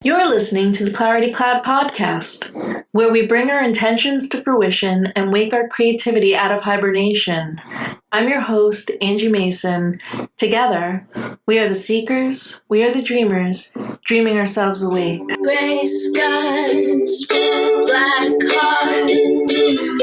You're listening to the Clarity Cloud podcast, where we bring our intentions to fruition and wake our creativity out of hibernation. I'm your host, Angie Mason. Together, we are the seekers, we are the dreamers, dreaming ourselves awake. Gray skies, black heart.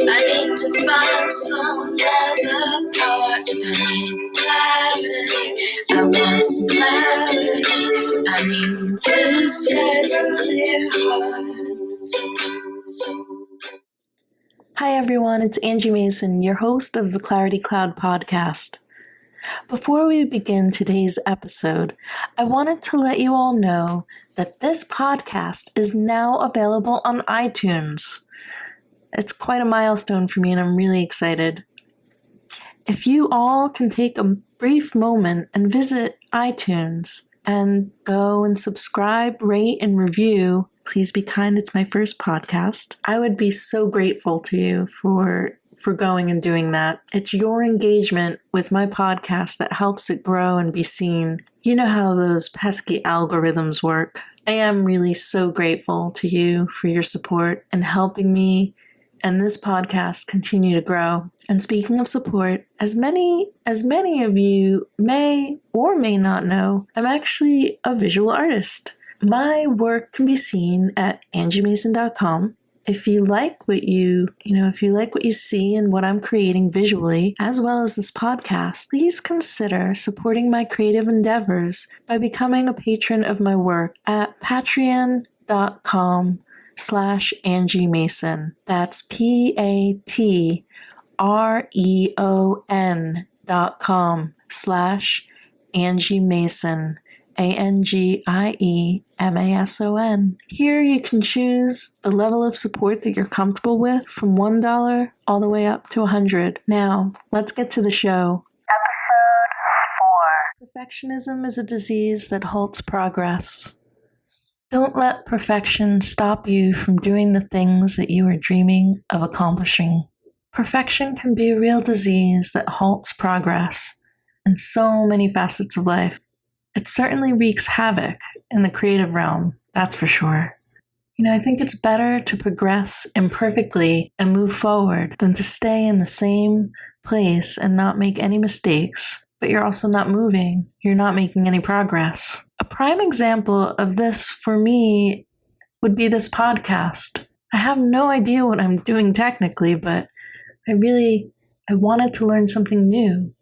I need to find some other part. I need clarity. I want some clarity. I need blue skies and clear heart. Hi everyone, it's Angie Mason, your host of the Clarity Cloud podcast. Before we begin today's episode, I wanted to let you all know that this podcast is now available on iTunes. It's quite a milestone for me and I'm really excited. If you all can take a brief moment and visit iTunes and go and subscribe, rate, and review, please be kind, it's my first podcast. I would be so grateful to you for going and doing that. It's your engagement with my podcast that helps it grow and be seen. You know how those pesky algorithms work. I am really so grateful to you for your support and helping me and this podcast continue to grow. And speaking of support, as many of you may or may not know, I'm actually a visual artist. My work can be seen at angiemason.com. If you like what you see and what I'm creating visually, as well as this podcast, please consider supporting my creative endeavors by becoming a patron of my work at patreon.com/Angie Mason. That's patreon.com/Angie Mason. ANGIEMASON. Here you can choose the level of support that you're comfortable with from $1 all the way up to $100. Now, let's get to the show. Episode 4. Perfectionism is a disease that halts progress. Don't let perfection stop you from doing the things that you are dreaming of accomplishing. Perfection can be a real disease that halts progress in so many facets of life. It certainly wreaks havoc in the creative realm, that's for sure. I think it's better to progress imperfectly and move forward than to stay in the same place and not make any mistakes, but you're also not moving. You're not making any progress. A prime example of this for me would be this podcast. I have no idea what I'm doing technically, but I wanted to learn something new,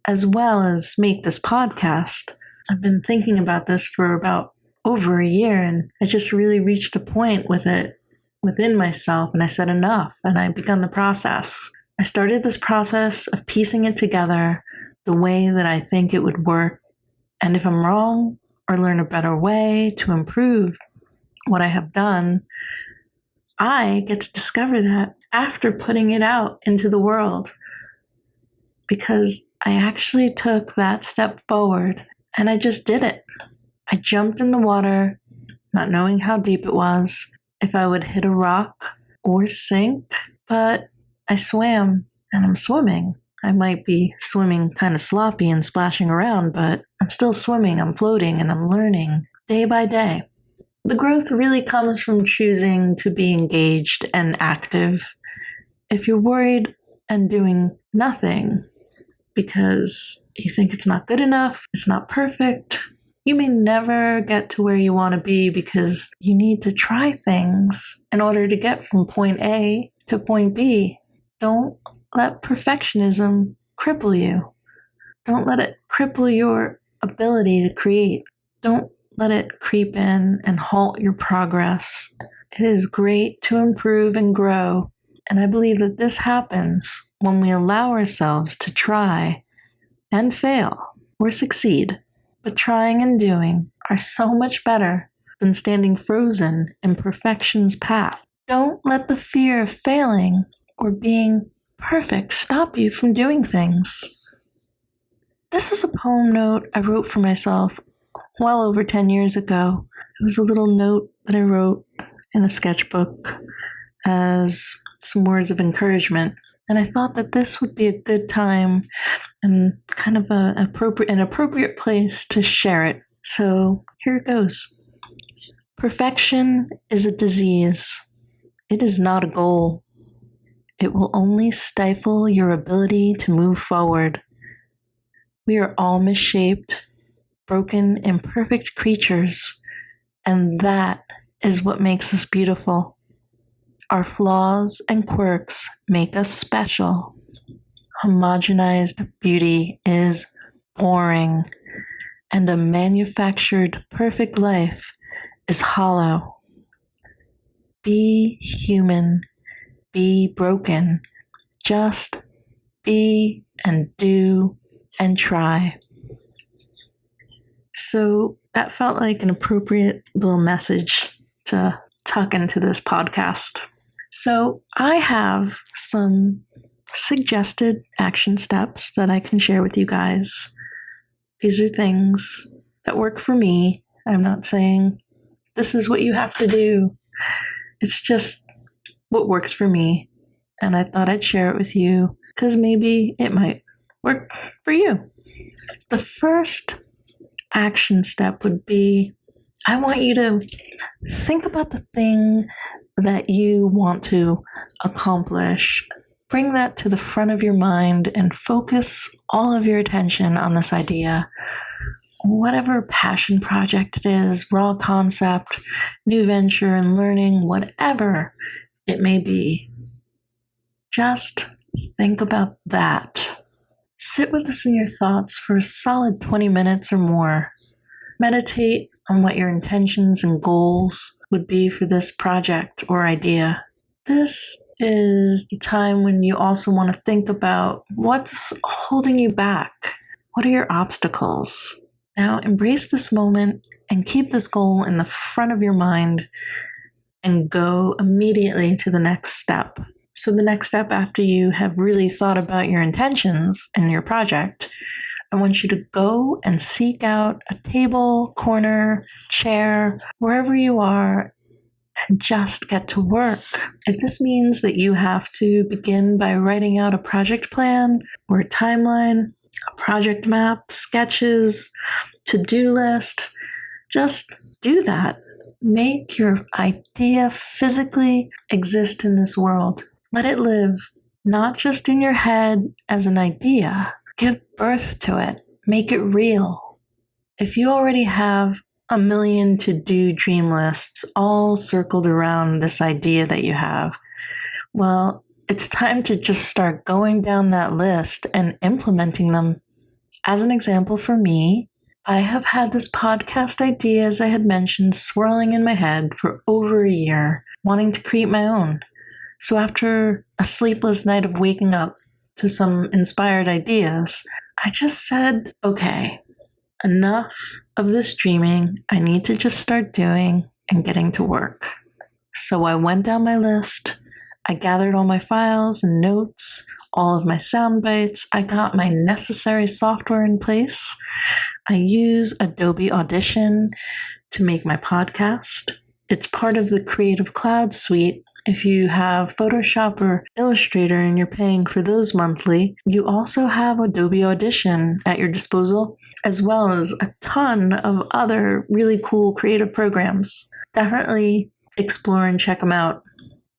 as well as make this podcast. I've been thinking about this for about over a year, and I just really reached a point with it within myself, and I said enough, and I begun the process. I started this process of piecing it together the way that I think it would work, and if I'm wrong or learn a better way to improve what I have done, I get to discover that after putting it out into the world, because I actually took that step forward. And I just did it. I jumped in the water, not knowing how deep it was, if I would hit a rock or sink, but I swam, and I'm swimming. I might be swimming kind of sloppy and splashing around, but I'm still swimming, I'm floating, and I'm learning day by day. The growth really comes from choosing to be engaged and active. If you're worried and doing nothing, because you think it's not good enough, it's not perfect, you may never get to where you want to be because you need to try things in order to get from point A to point B. Don't let perfectionism cripple you. Don't let it cripple your ability to create. Don't let it creep in and halt your progress. It is great to improve and grow, and I believe that this happens when we allow ourselves to try and fail or succeed. But trying and doing are so much better than standing frozen in perfection's path. Don't let the fear of failing or being perfect stop you from doing things. This is a poem note I wrote for myself well over 10 years ago. It was a little note that I wrote in a sketchbook as some words of encouragement. And I thought that this would be a good time and kind of an appropriate place to share it. So here it goes. Perfection is a disease. It is not a goal. It will only stifle your ability to move forward. We are all misshaped, broken, imperfect creatures, and that is what makes us beautiful. Our flaws and quirks make us special. Homogenized beauty is boring, and a manufactured perfect life is hollow. Be human. Be broken. Just be and do and try. So that felt like an appropriate little message to tuck into this podcast. So I have some suggested action steps that I can share with you guys. These are things that work for me. I'm not saying this is what you have to do. It's just what works for me. And I thought I'd share it with you because maybe it might work for you. The first action step would be, I want you to think about the thing that you want to accomplish. Bring that to the front of your mind and focus all of your attention on this idea. Whatever passion project it is, raw concept, new venture and learning, whatever it may be, just think about that. Sit with this in your thoughts for a solid 20 minutes or more. Meditate on what your intentions and goals would be for this project or idea. This is the time when you also want to think about what's holding you back. What are your obstacles? Now embrace this moment and keep this goal in the front of your mind and go immediately to the next step. So the next step after you have really thought about your intentions and your project, I want you to go and seek out a table, corner, chair, wherever you are, and just get to work. If this means that you have to begin by writing out a project plan or a timeline, a project map, sketches, to-do list, just do that. Make your idea physically exist in this world. Let it live, not just in your head as an idea. Give birth to it. Make it real. If you already have a million to-do dream lists all circled around this idea that you have, well, it's time to just start going down that list and implementing them. As an example for me, I have had this podcast idea, as I had mentioned, swirling in my head for over a year, wanting to create my own. So after a sleepless night of waking up to some inspired ideas, I just said, okay, enough of this dreaming. I need to just start doing and getting to work. So I went down my list. I gathered all my files and notes, all of my sound bites. I got my necessary software in place. I use Adobe Audition to make my podcast. It's part of the Creative Cloud suite. If you have Photoshop or Illustrator and you're paying for those monthly, you also have Adobe Audition at your disposal, as well as a ton of other really cool creative programs. Definitely explore and check them out.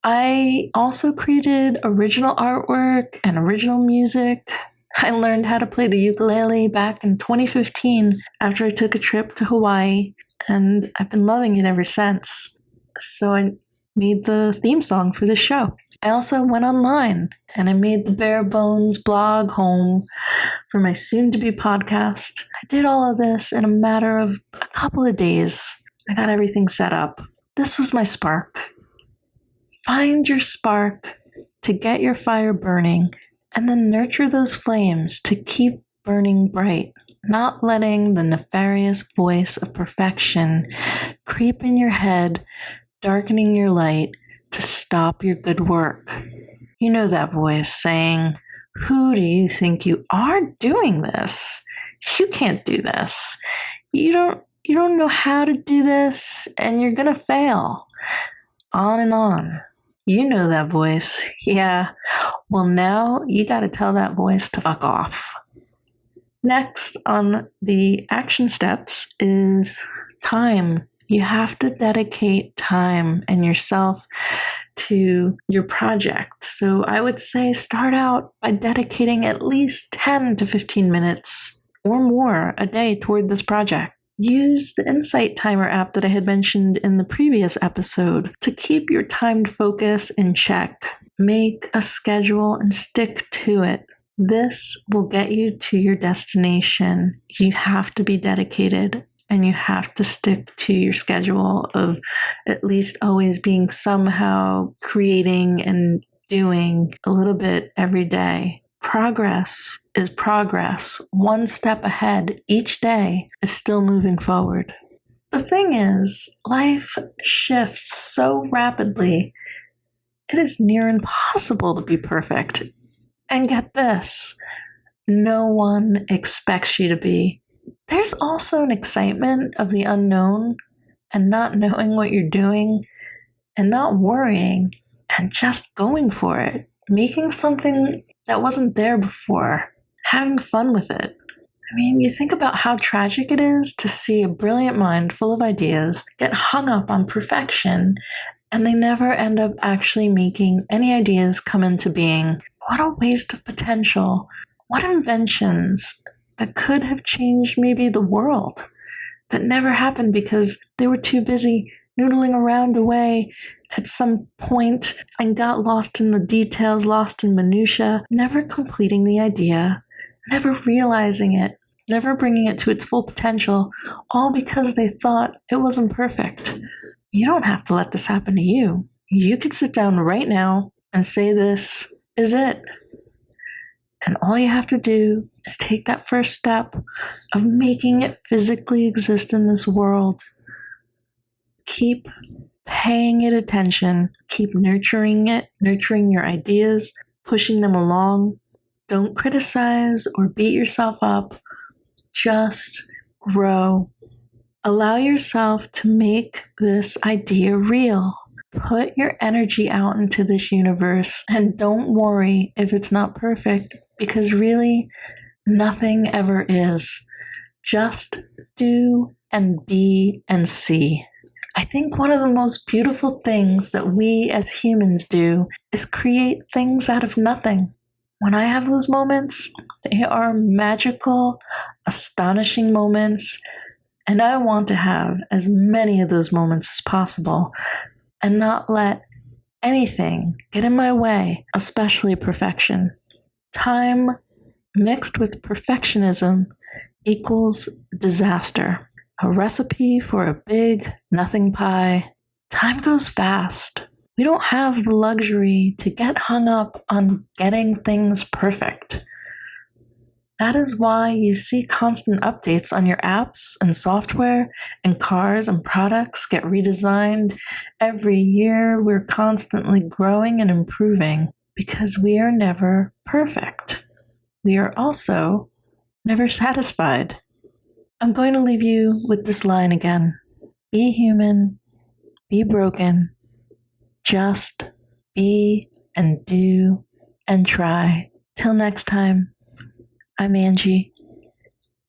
I also created original artwork and original music. I learned how to play the ukulele back in 2015 after I took a trip to Hawaii, and I've been loving it ever since. So I made the theme song for this show. I also went online and I made the bare bones blog home for my soon-to-be podcast. I did all of this in a matter of a couple of days. I got everything set up. This was my spark. Find your spark to get your fire burning and then nurture those flames to keep burning bright, not letting the nefarious voice of perfection creep in your head, darkening your light to stop your good work. You know that voice saying, "Who do you think you are doing this? You can't do this. You don't know how to do this, and you're gonna fail." On and on. You know that voice. Yeah. Well, now you gotta tell that voice to fuck off. Next on the action steps is time. You have to dedicate time and yourself to your project. So I would say start out by dedicating at least 10 to 15 minutes or more a day toward this project. Use the Insight Timer app that I had mentioned in the previous episode to keep your timed focus in check. Make a schedule and stick to it. This will get you to your destination. You have to be dedicated and you have to stick to your schedule of at least always being somehow creating and doing a little bit every day. Progress is progress. One step ahead each day is still moving forward. The thing is, life shifts so rapidly, it is near impossible to be perfect. And get this, no one expects you to be. There's also an excitement of the unknown and not knowing what you're doing and not worrying and just going for it. Making something that wasn't there before, having fun with it. I mean, you think about how tragic it is to see a brilliant mind full of ideas get hung up on perfection and they never end up actually making any ideas come into being. What a waste of potential. What inventions that could have changed maybe the world that never happened because they were too busy noodling around away at some point and got lost in the details, lost in minutia, never completing the idea, never realizing it, never bringing it to its full potential, all because they thought it wasn't perfect. You don't have to let this happen to you. You could sit down right now and say this is it. And all you have to do is take that first step of making it physically exist in this world. Keep paying it attention. Keep nurturing it, nurturing your ideas, pushing them along. Don't criticize or beat yourself up. Just grow. Allow yourself to make this idea real. Put your energy out into this universe and don't worry if it's not perfect, because really, nothing ever is. Just do and be and see. I think one of the most beautiful things that we as humans do is create things out of nothing. When I have those moments, they are magical, astonishing moments, and I want to have as many of those moments as possible and not let anything get in my way, especially perfection. Time mixed with perfectionism equals disaster. A recipe for a big nothing pie. Time goes fast. We don't have the luxury to get hung up on getting things perfect. That is why you see constant updates on your apps and software, and cars and products get redesigned. Every year, we're constantly growing and improving because we are never perfect. We are also never satisfied. I'm going to leave you with this line again. Be human, be broken, just be and do and try. Till next time, I'm Angie.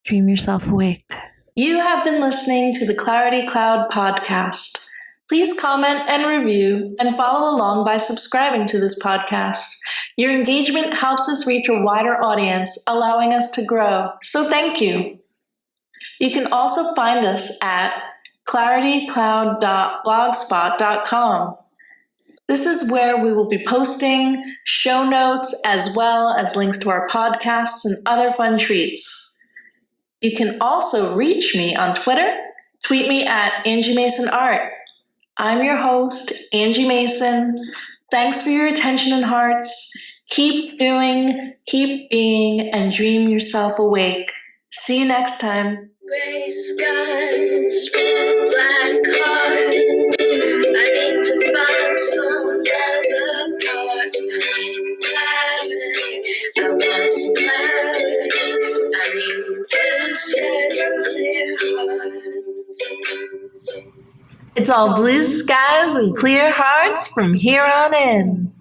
Dream yourself awake. You have been listening to the Clarity Cloud podcast. Please comment and review and follow along by subscribing to this podcast. Your engagement helps us reach a wider audience, allowing us to grow. So thank you. You can also find us at claritycloud.blogspot.com. This is where we will be posting show notes as well as links to our podcasts and other fun treats. You can also reach me on Twitter. Tweet me at Angie Mason Art. I'm your host, Angie Mason. Thanks for your attention and hearts. Keep doing, keep being, and dream yourself awake. See you next time. Gray skies, black heart. I need to find some other part. I need clarity. I want some clarity. I need blue skies and clear heart. It's all blue skies and clear hearts from here on in.